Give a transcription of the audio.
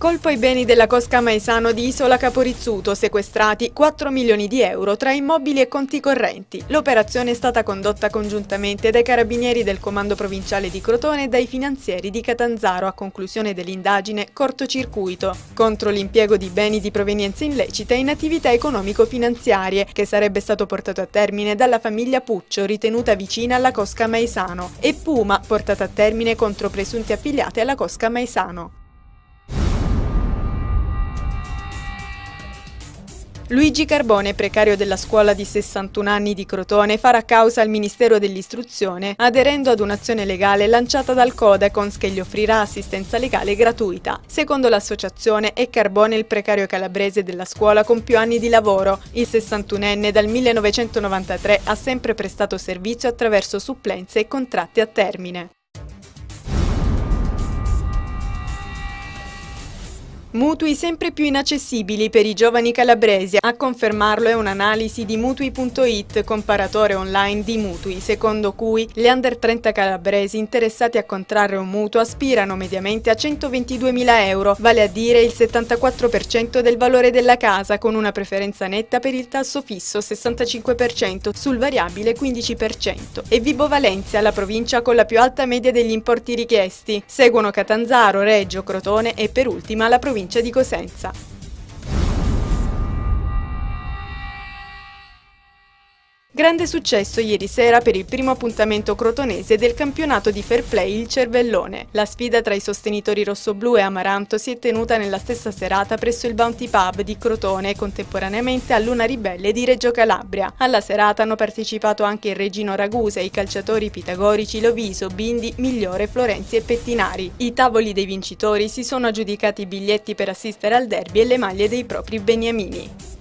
Colpo ai beni della Cosca Maesano di Isola Caporizzuto, sequestrati 4 milioni di euro tra immobili e conti correnti. L'operazione è stata condotta congiuntamente dai carabinieri del Comando Provinciale di Crotone e dai finanzieri di Catanzaro a conclusione dell'indagine cortocircuito contro l'impiego di beni di provenienza illecita in attività economico-finanziarie che sarebbe stato portato a termine dalla famiglia Puccio ritenuta vicina alla Cosca Maesano e Puma portata a termine contro presunti affiliati alla Cosca Maesano. Luigi Carbone, precario della scuola di 61 anni di Crotone, farà causa al Ministero dell'Istruzione aderendo ad un'azione legale lanciata dal Codacons che gli offrirà assistenza legale gratuita. Secondo l'associazione è Carbone il precario calabrese della scuola con più anni di lavoro. Il 61enne dal 1993 ha sempre prestato servizio attraverso supplenze e contratti a termine. Mutui sempre più inaccessibili per i giovani calabresi. A confermarlo è un'analisi di Mutui.it, comparatore online di mutui, secondo cui gli under 30 calabresi interessati a contrarre un mutuo aspirano mediamente a 122.000 euro, vale a dire il 74% del valore della casa, con una preferenza netta per il tasso fisso 65%, sul variabile 15%. E Vibo Valentia, la provincia con la più alta media degli importi richiesti. Seguono Catanzaro, Reggio, Crotone e per ultima la provincia di Cosenza. Grande successo ieri sera per il primo appuntamento crotonese del campionato di Fair Play Il Cervellone. La sfida tra i sostenitori rossoblù e Amaranto si è tenuta nella stessa serata presso il Bounty Pub di Crotone e contemporaneamente a Luna Ribelle di Reggio Calabria. Alla serata hanno partecipato anche il Regino Ragusa e i calciatori pitagorici Loviso, Bindi, Migliore, Florenzi e Pettinari. I tavoli dei vincitori si sono aggiudicati i biglietti per assistere al derby e le maglie dei propri beniamini.